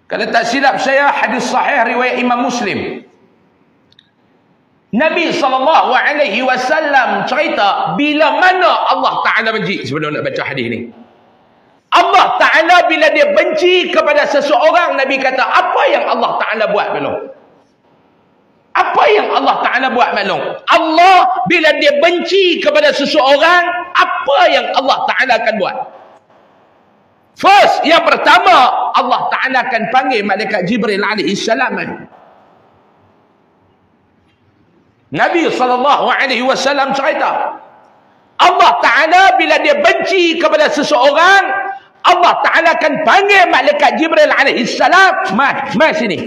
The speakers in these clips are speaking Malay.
Kalau tak silap saya, hadis sahih riwayat Imam Muslim. Nabi SAW cerita bila mana Allah Ta'ala benci. Sebelum nak baca hadis ni, Allah Ta'ala bila dia benci kepada seseorang, Nabi kata, apa yang Allah Ta'ala buat maklum? Apa yang Allah Ta'ala buat maklum? Allah bila dia benci kepada seseorang, apa yang Allah Ta'ala akan buat? First, yang pertama, Allah Ta'ala akan panggil malaikat Jibril alaihi salam. Nabi SAW cerita, Allah Ta'ala bila dia benci kepada seseorang, Allah Ta'ala akan panggil malaikat Jibril alaihi salam. Mai sini.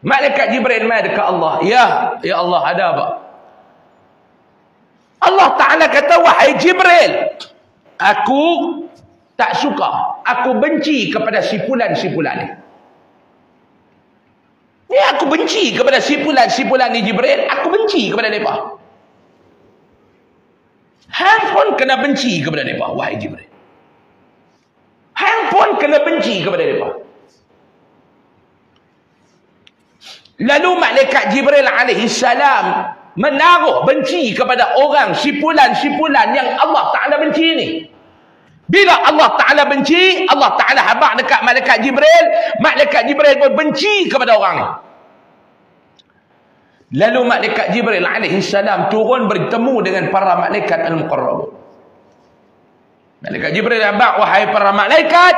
Malaikat Jibril mai dekat Allah. Ya Allah, ada apa? Allah Ta'ala kata, wahai Jibril, aku tak suka, aku benci kepada sipulan-sipulan ni. Ya, aku benci kepada sipulan-sipulan ni Jibril, aku benci kepada mereka. Hang pun kena benci kepada mereka, wahai Jibril. Hang pun kena benci kepada mereka. Lalu malaikat Jibril alaihi salam menaruh benci kepada orang sipulan-sipulan yang Allah Ta'ala benci ni. Bila Allah Ta'ala benci, Allah Ta'ala habaq dekat malaikat Jibril. Malaikat Jibril pun benci kepada orang ni. Lalu malaikat Jibril alaihi salam turun bertemu dengan para malaikat al-muqarrabun. Malaikat Jibril habaq, wahai para malaikat,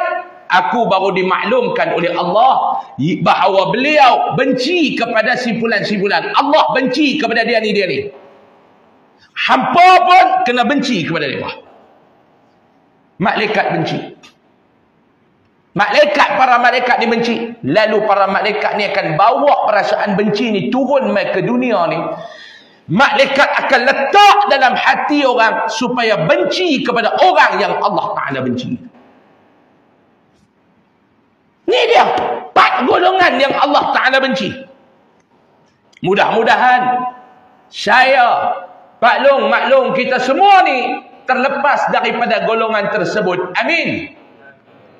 aku baru dimaklumkan oleh Allah bahawa beliau benci kepada simpulan-simpulan. Allah benci kepada dia ni. Hampa pun kena benci kepada dia. Malaikat benci. Para malaikat ni benci. Lalu para malaikat ni akan bawa perasaan benci ni turun mai ke dunia ni. Malaikat akan letak dalam hati orang supaya benci kepada orang yang Allah Ta'ala benci. Ni dia 4 golongan yang Allah Ta'ala benci. Mudah-mudahan saya, Pak Long, Mak Long, kita semua ni terlepas daripada golongan tersebut. Amin.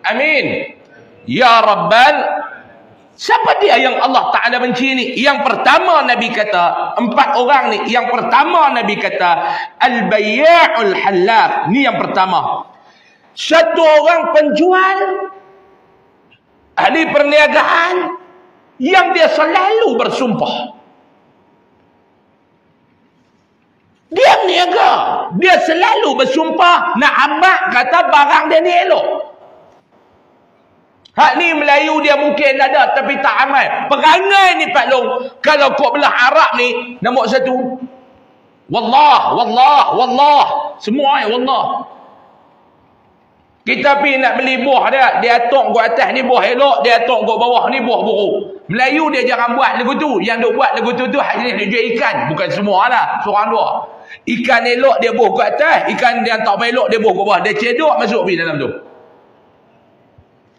Amin. Ya Rabbal. Siapa dia yang Allah Ta'ala benci ni? Yang pertama Nabi kata, 4 orang ni. Yang pertama Nabi kata, Al-Bayya'ul Hallaf. Ni yang pertama. Satu orang penjual, ahli perniagaan, yang dia selalu bersumpah. Dia niaga, dia selalu bersumpah nak abang kata barang dia ni elok. Hak ni Melayu dia mungkin ada tapi tak amal. Perangai ni Pak Long, kalau kau belah Arab ni, nombor 1, wallah, semua wallah. Kita pergi nak beli buah dia atok kat atas ni buah elok, dia atok kat bawah ni buah buruk. Melayu dia jarang buat lagu tu. Yang duk buat lagu tu hak jenis dia jual ikan, bukan semua lah, seorang dua. Ikan elok dia buah kat atas, ikan yang tak elok dia buah kat bawah. Dia cedok masuk pergi dalam tu.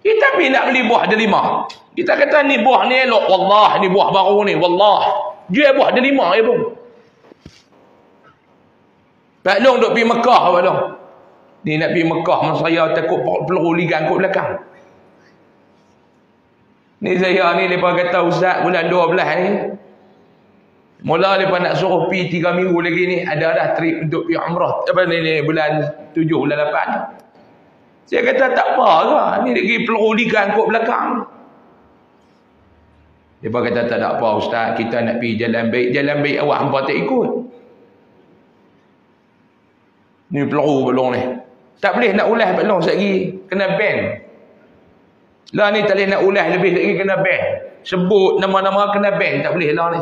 Kita pergi nak beli buah delima. Kita kata ni buah ni elok, wallah ni buah baru ni, wallah. Jual buah delima ya pun. Pak Long duk pergi Mekah, Pak Long. Ni nak pergi Mekah, saya takut peluru ligan kat belakang. Ni saya ni, mereka kata Ustaz bulan 12 ni, mula mereka nak suruh pergi 3 minggu lagi ni, ada dah trip untuk pergi umrah. Apa ni bulan 7, bulan 8 ni. Saya kata tak apa ke, ni lagi peluru ligan kat belakang. Mereka kata tak ada apa Ustaz, kita nak pergi jalan baik awak hampa tak ikut. Ni peluru belum ni. Tak boleh nak ulas Pak Long sekejap lagi. Kena ban. Lah ni tak boleh nak ulas lebih lagi, kena ban. Sebut nama-nama kena ban. Tak boleh lah ni.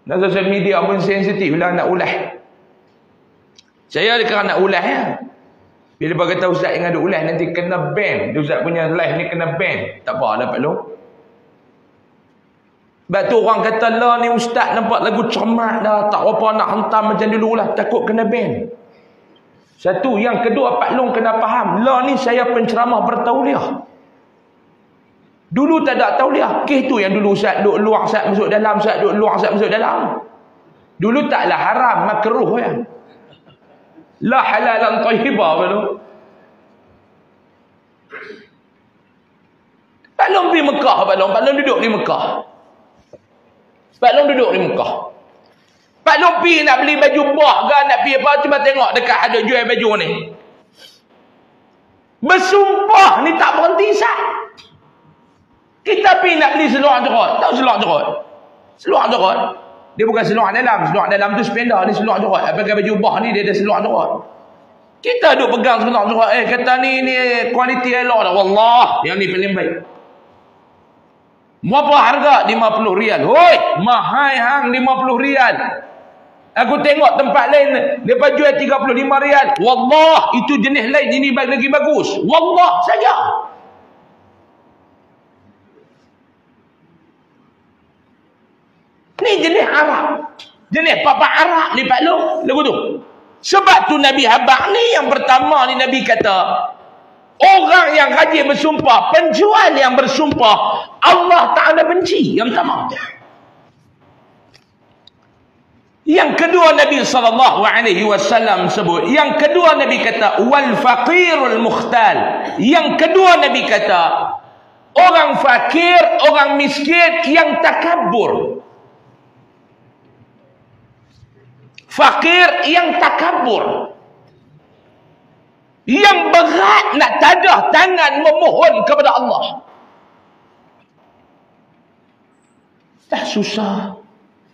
Dan sosial media pun sensitif lah nak ulas. Saya kerana nak ulas ya. Bila dia kata Ustaz yang ada ulas nanti kena ban. Ustaz punya live ni kena ban. Tak apa lah Pak Long. Sebab tu orang kata lah ni Ustaz nampak lagu cermat dah. Tak apa nak hentam macam dulu lah. Takut kena ban. Satu. Yang kedua, Pak Long kena faham. Lah ni saya penceramah bertauliah. Dulu tak ada tauliah. Kes tu yang dulu Ustaz duduk luar, Ustaz masuk dalam, Ustaz duduk luar, Ustaz masuk dalam. Dulu taklah haram, makruh ya. La halalan tayyibah. Pak Long pergi Mekah, Pak Long duduk di Mekah. Pak Long duduk di Mekah. Pak Long pergi nak beli baju bah ke, nak pergi apa, cuma tengok dekat ada jual baju ni. Bersumpah ni tak berhenti sat. Kita pergi nak beli seluar jerut. Tahu seluar jerut? Seluar jerut. Dia bukan seluar dalam. Seluar dalam tu sepeda. Ni seluar jerut. Pakai baju bah ni dia ada seluar jerut. Kita duk pegang seluar jerut. Kata ni kualiti elok dah. Wallah. Yang ni paling baik. Berapa harga? RM50. Hoi. Mahal hang RM50. Aku tengok tempat lain. Dia jual RM35. Wallah. Itu jenis lain. Ini lagi bagus. Wallah saja. Ni jenis Arab. Jenis papa Arab ni Pak Long. Lagu tu. Sebab tu Nabi habaq ni yang pertama ni Nabi kata, orang yang rajin bersumpah, penjual yang bersumpah, Allah Ta'ala benci. Yang pertama. Yang kedua Nabi SAW sebut. Yang kedua Nabi kata, wal faqirul mukhtal. Yang kedua Nabi kata, orang fakir, orang miskin yang takabur. Fakir yang takabur, yang berat nak tadah tangan memohon kepada Allah. Dah susah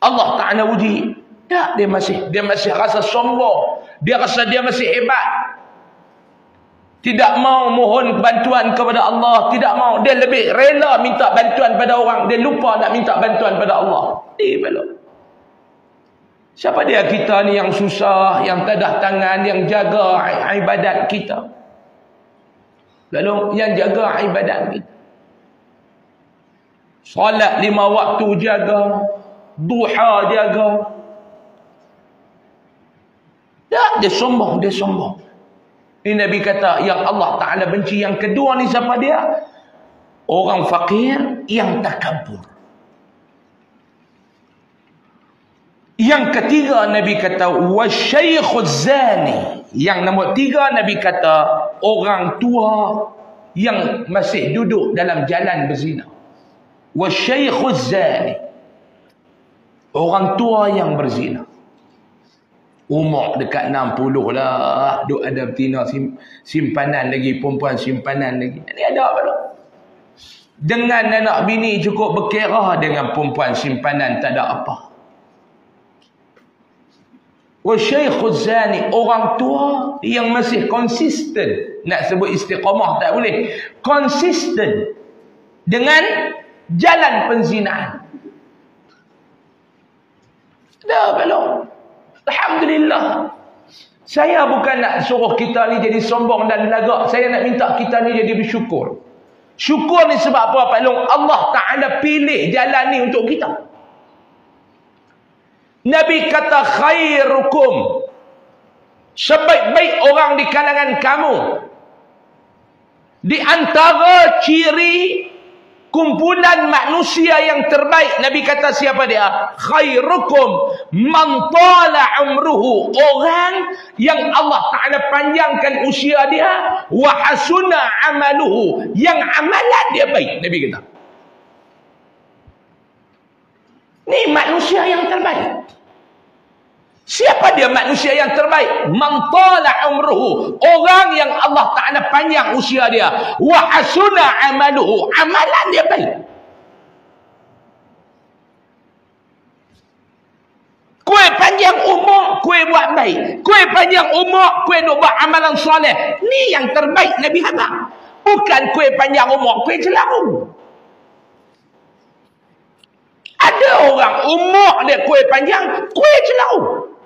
Allah Ta'ala uji. Tak, dia masih rasa sombong. Dia rasa dia masih hebat. Tidak mau mohon bantuan kepada Allah. Tidak mau. Dia lebih rela minta bantuan pada orang. Dia lupa nak minta bantuan pada Allah. Belum. Siapa dia kita ni yang susah, yang tadah tangan, yang jaga ibadat kita? Lalu yang jaga ibadat kita. Salat 5 waktu jaga, duha jaga. Tak, dia sombong. Ini Nabi kata yang Allah Ta'ala benci. Yang kedua ni siapa dia? Orang fakir yang takabur. Yang ketiga Nabi kata wasyaikhuz zani. Yang nombor 3 Nabi kata orang tua yang masih duduk dalam jalan berzina. Wasyaikhuz zani. Orang tua yang berzina. Umur dekat 60 lah, duk ada betina simpanan lagi, perempuan simpanan lagi. Ini ada apa tu? Dengan anak bini cukup berkira, dengan perempuan simpanan tak ada apa. Wasyaikhuz zani, orang tua yang masih konsisten. Nak sebut istiqamah tak boleh. Konsisten dengan jalan penzinaan. Dah belum. Alhamdulillah. Saya bukan nak suruh kita ni jadi sombong dan lagak. Saya nak minta kita ni jadi bersyukur. Syukur ni sebab apa Pak Long? Allah Ta'ala pilih jalan ni untuk kita. Nabi kata khairukum, sebaik-baik orang di kalangan kamu. Di antara ciri kumpulan manusia yang terbaik, Nabi kata siapa dia? Khairukum man tala umruhu, orang yang Allah Ta'ala panjangkan usia dia, wa hasuna amaluhu, yang amalan dia baik. Nabi kata ni manusia yang terbaik. Siapa dia manusia yang terbaik? Man tala umruhu, orang yang Allah Ta'ala panjang usia dia, wa hasuna amaluhu, amalan dia baik. Kue panjang umur, kue buat baik. Kue panjang umur, kue duk buat amalan soleh. Ni yang terbaik Nabi habaq. Bukan kue panjang umur, kue celaru. Ada orang umur dia kue panjang, kue celaru.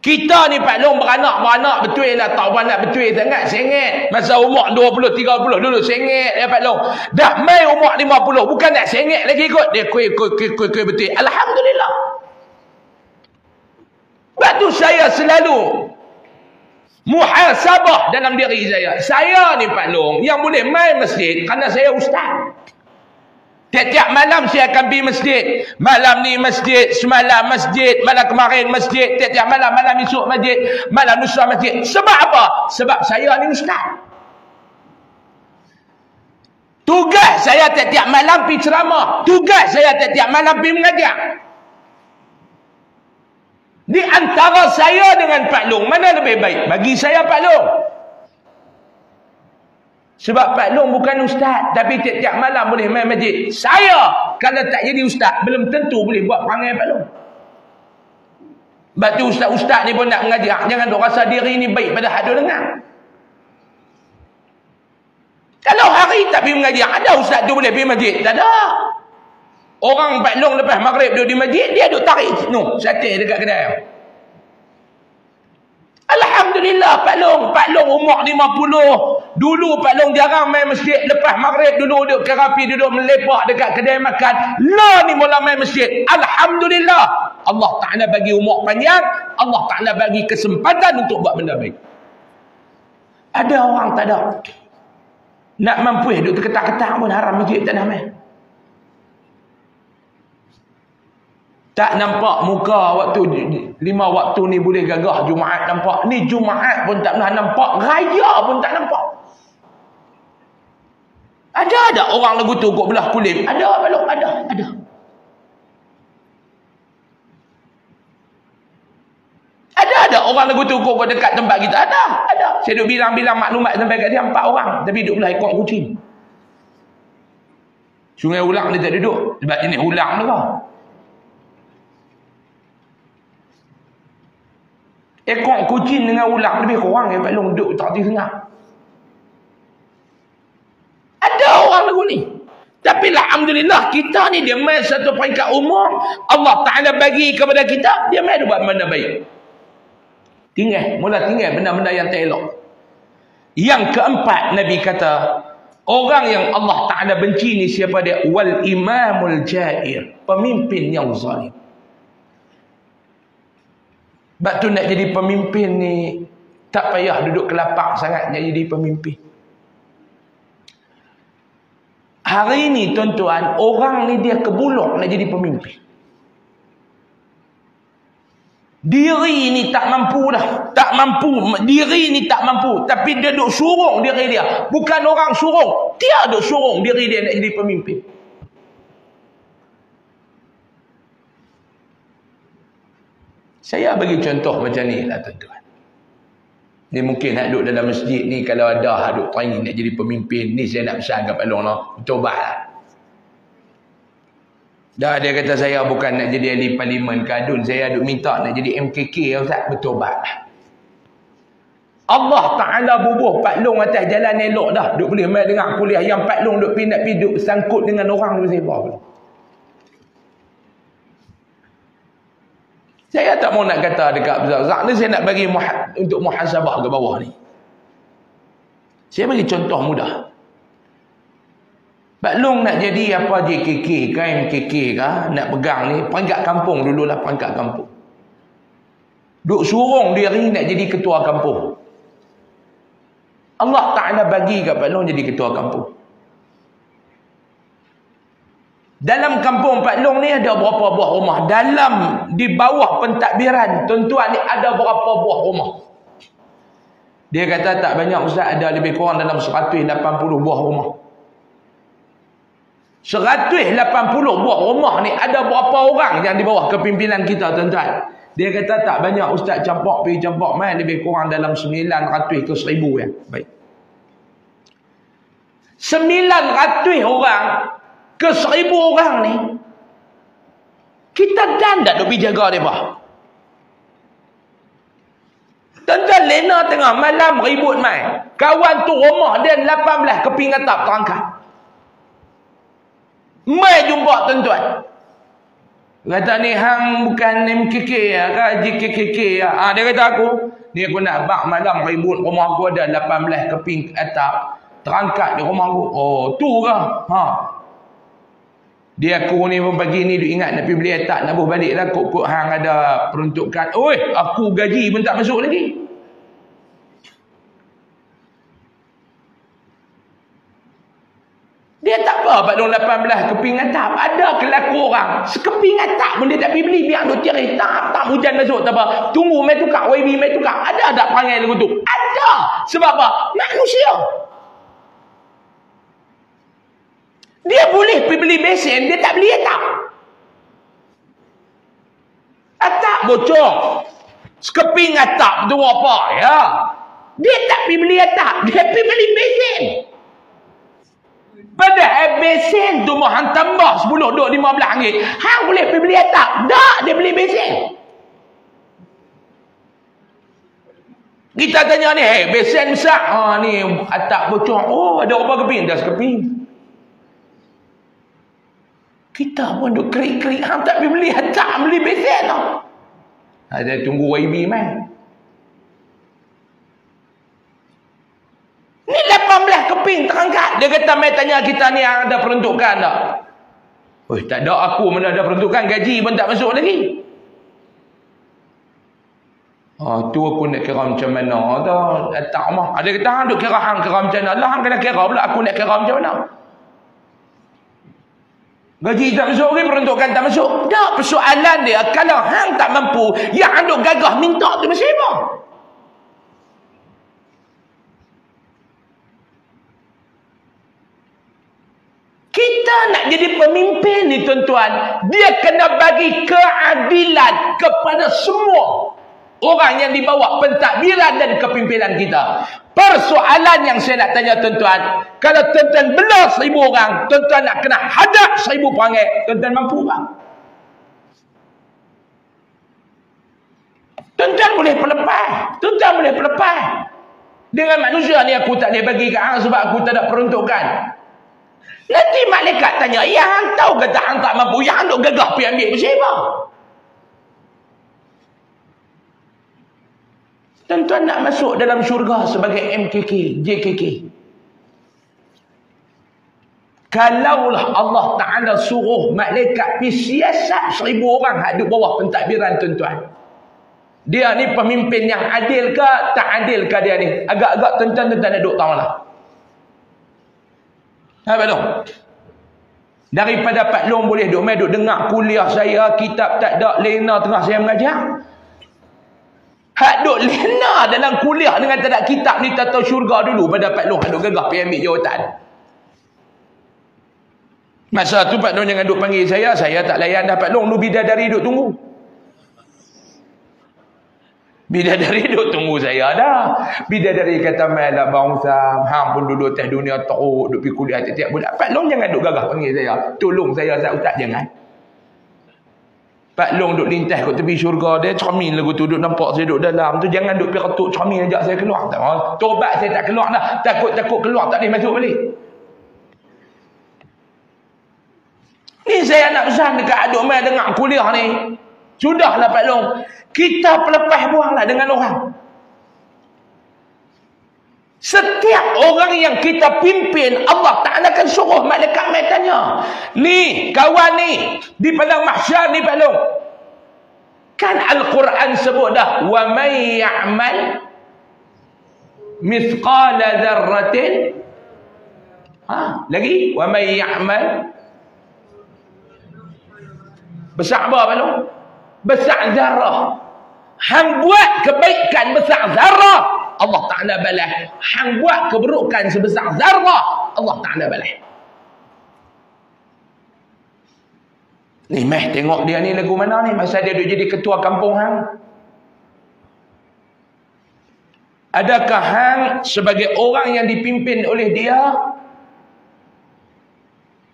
Kita ni Pak Long beranak betul lah, tak beranak betul sangat, sengit. Masa umur 20, 30 dulu sengit ya Pak Long. Dah mai umur 50, bukan nak sengit lagi kot. Dia kue betul. Alhamdulillah. Sebab tu saya selalu muhasabah dalam diri saya. Saya ni Pak Long yang boleh mai masjid kerana saya ustaz. Tiap-tiap malam saya akan pergi masjid. Malam ni masjid, semalam masjid, malam kemarin masjid, tiap-tiap malam esok masjid, malam lusa masjid. Sebab apa? Sebab saya ni ustaz. Tugas saya tiap-tiap malam pergi ceramah. Tugas saya tiap-tiap malam pergi mengajar. Di antara saya dengan Pak Long, mana lebih baik? Bagi saya Pak Long. Sebab Pak Long bukan ustaz, tapi tiap-tiap malam boleh main masjid. Saya, kalau tak jadi ustaz, belum tentu boleh buat perangai Pak Long. Sebab tu ustaz-ustaz ni pun nak mengajar. Jangan duk rasa diri ni baik pada hadu dengar. Kalau hari tak pergi mengajar, ada ustaz tu boleh pergi masjid? Tak ada. Orang Pak Long lepas maghrib duduk di masjid, dia duduk tarik sate dekat kedai. Alhamdulillah Pak Long umur 50. Dulu Pak Long jarang main masjid. Lepas maghrib dulu duduk kerapi, duduk melepak dekat kedai makan. Lah ni mula main masjid. Alhamdulillah. Allah Ta'ala bagi umur panjang. Allah Ta'ala bagi kesempatan untuk buat benda baik. Ada orang tak ada. Nak mampu duduk terketak-ketak pun haram masjid tak nak main. Tak nampak muka waktu 5 waktu ni boleh gagah Jumaat nampak. Ni Jumaat pun tak pernah nampak. Raya pun tak nampak. Ada orang lagu tu kok belah kulit. Ada balok, ada. Ada orang lagu tu kok dekat tempat kita. Ada. Saya duk bilang maklumat sampai kat dia 4 orang. Tapi duduk belah ekor kucing. Sungai Ulang dia tak duduk. Sebab jenis ulang tu lah. Ekor kucing dengan ulang lebih kurang Pak Long duduk tak tengah. Ada orang lagu ni. Tapi alhamdulillah kita ni dia main satu peringkat umur. Allah Ta'ala bagi kepada kita, dia main buat benda baik. Mula tinggal benda-benda yang tak elok. Yang keempat Nabi kata, orang yang Allah Ta'ala benci ni siapa dia? Wal imamul jair, pemimpin yang zalim. Sebab tu nak jadi pemimpin ni tak payah duduk kelapang sangat nak jadi pemimpin. Hari ni tuan-tuan, orang ni dia kebulok nak jadi pemimpin. Diri ni tak mampu dah. Tak mampu. Diri ni tak mampu. Tapi dia duk surung diri dia. Bukan orang surung. Dia duk surung diri dia nak jadi pemimpin. Saya bagi contoh macam ni lah tuan-tuan. Ni mungkin nak duduk dalam masjid ni, kalau ada duduk training nak jadi pemimpin, ni saya nak pesan kat Pak Long lah. Bertobat lah. Dah dia kata saya bukan nak jadi ahli parlimen kadun, saya duk minta nak jadi MKK Ustaz. Bertobat lah. Allah Ta'ala bubuh Pak Long atas jalan elok dah. Duk boleh main dengar kuliah yang Pak Long duk pindah duk sangkut dengan orang duk sebab. Saya tak mau nak kata dekat besar-besar ni, saya nak bagi untuk muhasabah ke bawah ni. Saya bagi contoh mudah. Pak Long nak jadi apa JKK ke MKK ke, nak pegang ni, perangkat kampung dululah, perangkat kampung. Duk surung diri nak jadi ketua kampung. Allah Ta'ala bagi kat Pak Long jadi ketua kampung. Dalam kampung Pak Long ni ada berapa buah rumah? Di bawah pentadbiran, tuan-tuan ni ada berapa buah rumah? Dia kata tak banyak Ustaz, ada lebih kurang dalam 180 buah rumah. 180 buah rumah ni ada berapa orang yang di bawah kepimpinan kita tuan-tuan? Dia kata tak banyak Ustaz, campak pergi campak main lebih kurang dalam 900 ke 1000 ya. Baik. 900 orang ke 1000 orang ni kita dan tak duk pergi jaga mereka. Tuan-tuan lena tengah malam ribut main. Kawan tu rumah dia 18 keping atap terangkat. Mai jumpa tuan-tuan. Kata ni hang bukan MKK ke JKK ya. Dia kata aku nak bak malam ribut rumah aku ada 18 keping atap terangkat di rumah aku. Oh tu ke? Dia aku ni pun pagi ni duk ingat nak pergi beli atak nak balik lah. Kok hang ada peruntukan. Oi, aku gaji pun tak masuk lagi. Dia tak apa Pak Long 18 keping atap. Ada kelaku orang. Sekeping atap pun dia tak pergi beli. Biar duk tiris. Tak hujan masuk tak apa. Tunggu mai tukar. YB mai tukar. Ada tak perangai lagu tu? Ada. Sebab apa? Manusia. Dia boleh pergi beli besen, dia tak beli atap. Atap bocor. Sekeping atap tu apa ya? Dia tak pergi beli atap, dia pergi beli besen. Padahal besen tu mau hang tambah 10 duk 15 ringgit. Hang boleh pergi beli atap. Tak, dia beli besen. Kita tanya ni, hey, besen besar. Ha ni atap bocor. Oh, ada berapa keping? Dah sekeping. Kita pun duk kerik-kerik. Hang tak pergi beli atap, beli besen tau. Ada tunggu YB man. Ni 18 keping terangkat. Dia kata, mai tanya kita ni yang ada peruntukan tak? Oh, tak ada, aku mana ada peruntukan, gaji pun tak masuk lagi. Tu aku nak kira macam mana dah. Tak mah. Ada kata hang duk kira hang kira macam mana. Lah hang kena kira pula aku nak kira macam mana. Gaji tak masuk lagi, peruntukan tak masuk. Tak, persoalan dia kalau hang tak mampu, yang hang duk gagah minta tu mesti apa? Kita nak jadi pemimpin ni tuan-tuan, dia kena bagi keadilan kepada semua orang yang dibawa pentadbiran dan kepimpinan kita. Persoalan yang saya nak tanya tuan-tuan, kalau tuan-tuan belah 1000 orang, tuan-tuan nak kena hadap 1000 perangai, tuan-tuan mampu tak? Tuan-tuan boleh pelepah. Tuan-tuan boleh pelepah. Dengan manusia ni aku tak boleh bagi kat hang sebab aku tak ada peruntukan. Nanti malaikat tanya, ya hang tahu kata hang tak mampu, ya hang duk gagah pergi ambil siapa? Tuan-tuan nak masuk dalam syurga sebagai MKK, JKK. Kalaulah Allah Ta'ala suruh malaikat pergi siasat 1000 orang hadap bawah pentadbiran tuan-tuan. Dia ni pemimpin yang adil ke tak adil ke dia ni? Agak-agak tuan-tuan nak duk tahu lah. Apa tu? Daripada Pak Long boleh duk main duk dengar kuliah saya, kitab tak ada, lena tengah saya mengajar. Hak duk lena dalam kuliah dengan tak ada kitab ni tak tahu syurga dulu pada Pak Long duk gagah pergi ambil jawatan. Masa tu Pak Long jangan duk panggil saya tak layan dah. Pak Long duk bidadari duk tunggu. Bidadari duk tunggu saya dah. Bidadari kata, "Malah bang Sam, hang pun duduk atas dunia teruk, duk pergi kuliah tiap-tiap bulan. Pak Long jangan duk gagah panggil saya. Tolong saya ustaz jangan." Pak Long duk lintas kat tepi syurga dia, cermin lagu tu duk nampak saya duk dalam tu, jangan duk pergi retuk cermin ajak saya keluar. Tak mau. Tobat saya tak keluar dah. Takut keluar tak boleh masuk balik. Ni saya nak pesan dekat aduk mai dengar kuliah ni. Sudahlah Pak Long. Kita pelepah buanglah dengan orang. Setiap orang yang kita pimpin, Allah Ta'ala akan suruh malaikat mai tanya. Ni, kawan ni, di padang mahsyar ni Pak Long. Kan Al-Quran sebut dah, wa may ya'mal mithqala dzarratin. Lagi, wa may ya'mal besar apa Pak Long? Besar zarah. Hang buat kebaikan besar zarah, Allah Ta'ala balas. Hang buat keburukan sebesar zarah, Allah Ta'ala balas. Ni meh tengok dia ni lagu mana ni, masa dia duduk jadi ketua kampung hang. Adakah hang sebagai orang yang dipimpin oleh dia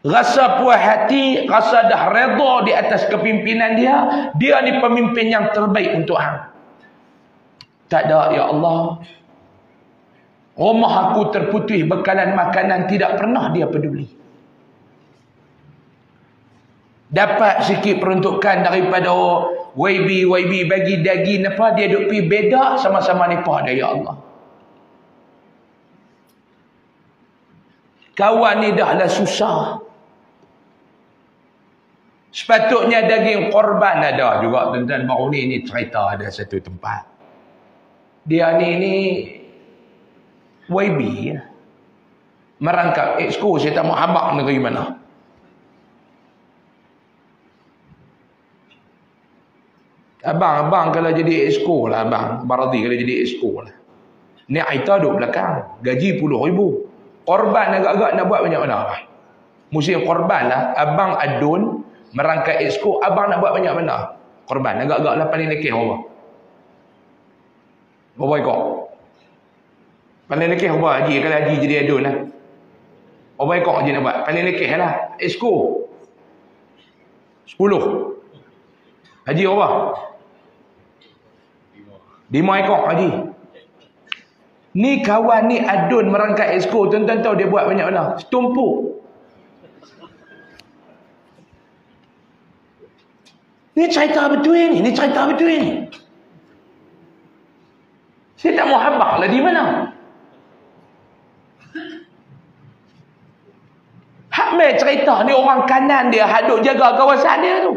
rasa puas hati, rasa dah redha di atas kepimpinan dia? Dia ni pemimpin yang terbaik untuk hang. Tak ada, ya Allah. Rumah aku terputih bekalan makanan, tidak pernah dia peduli. Dapat sikit peruntukan daripada YB bagi daging apa, dia duk pergi beda sama-sama nipah dia, ya Allah. Kawan ni dah lah susah. Sepatutnya daging korban ada juga tuan-tuan. Baru ni cerita ada satu tempat. Dia ni YB merangkap exco, saya tak mau habaq negeri mana. Abang kalau jadi exco lah abang. Baradi kalau jadi exco lah. Ni Aita duduk belakang. Gaji puluh ribu. Korban agak-agak nak buat banyak mana lah. musim korban lah, abang adun merangkai exco, abang nak buat banyak benda korban, agak-agak lah paling lekeh berapa ekor paling lekeh berapa haji, kalau haji jadi adun lah berapa ekor haji nak buat, paling lekeh lah exco 10 haji berapa 5 ekor haji. Ni kawan ni adun merangkai exco, tuan-tuan tahu dia buat banyak benda, setumpuk. Ni cerita betul ni, ni cerita betul ni. Saya tak mau habaq lah di mana. Hak mai cerita ni orang kanan dia, hak duk jaga kawasan dia tu.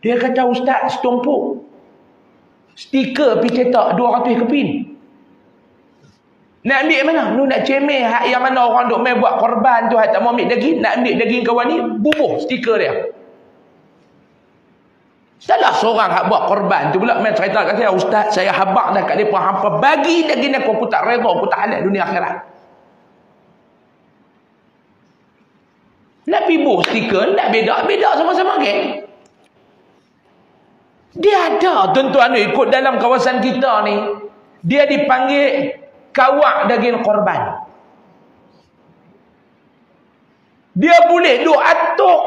Dia kata ustaz setumpuk. Stiker pergi cetak 200 keping. Nak ambil mana? Lu nak cemeh hak yang mana orang duk main buat korban tu, hak tak mau ambil daging, nak ambil daging kawan ni, bubuh stiker dia. Salah seorang hak buat korban tu pula main cerita kat saya, ustaz saya habaq dah kat depa hampa bagi daging aku tak redha, aku tak halal dunia akhirat. Nak bubuh stiker, nak beda sama-sama geng. Dia ada tuan-tuan ni ikut dalam kawasan kita ni, dia dipanggil kawak daging korban. Dia boleh duk atuk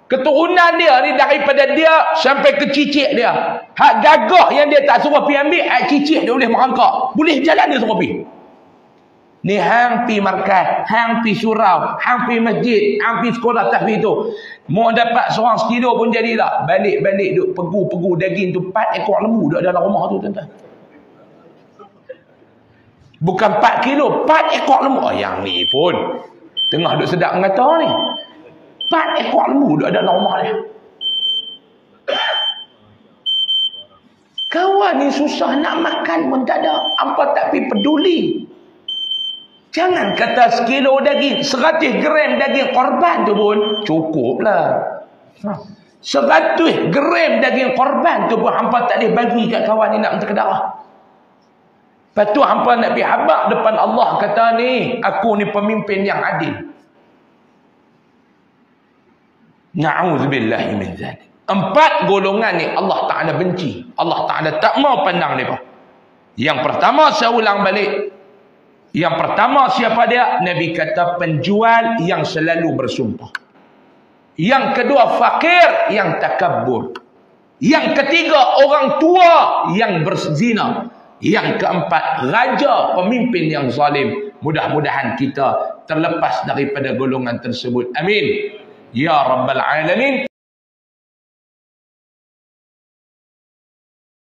keturunan dia ni daripada dia sampai ke cicit dia. Hak gagah yang dia tak suruh pergi ambil, hak cicit dia boleh merangkak. Boleh jalan dia suruh pergi. Ni hang pi markas, hang pi surau, hang pi masjid, hang pi sekolah tahfiz tu. Mau dapat seorang sekilo pun jadi tak. Balik-balik duk pegu daging tu 4 ekor lembu duk dalam rumah tu tuan-tuan. Bukan 4 kilo, 4 ekor lembu. Oh, yang ni pun tengah duk sedap mengata ni. 4 ekor lembu duk dalam rumah dia. Kawan ni susah nak makan pun tak ada. Hampa tak pergi peduli. Jangan kata sekilo daging, 100 gram daging korban tu pun cukuplah. 100 gram daging korban tu pun hampa tak boleh bagi kat kawan ni nak terkedarah. Lepas tu hampa nak pergi habaq depan Allah, kata ni aku ni pemimpin yang adil. Na'udzubillahi min zalik. 4 golongan ni Allah Ta'ala benci. Allah Ta'ala tak mau pandang mereka. Yang pertama, saya ulang balik, yang pertama siapa dia? Nabi kata penjual yang selalu bersumpah. Yang kedua fakir yang takabbur. Yang ketiga orang tua yang berzina. Yang keempat raja pemimpin yang zalim. Mudah-mudahan kita terlepas daripada golongan tersebut. Amin ya rabbal alamin.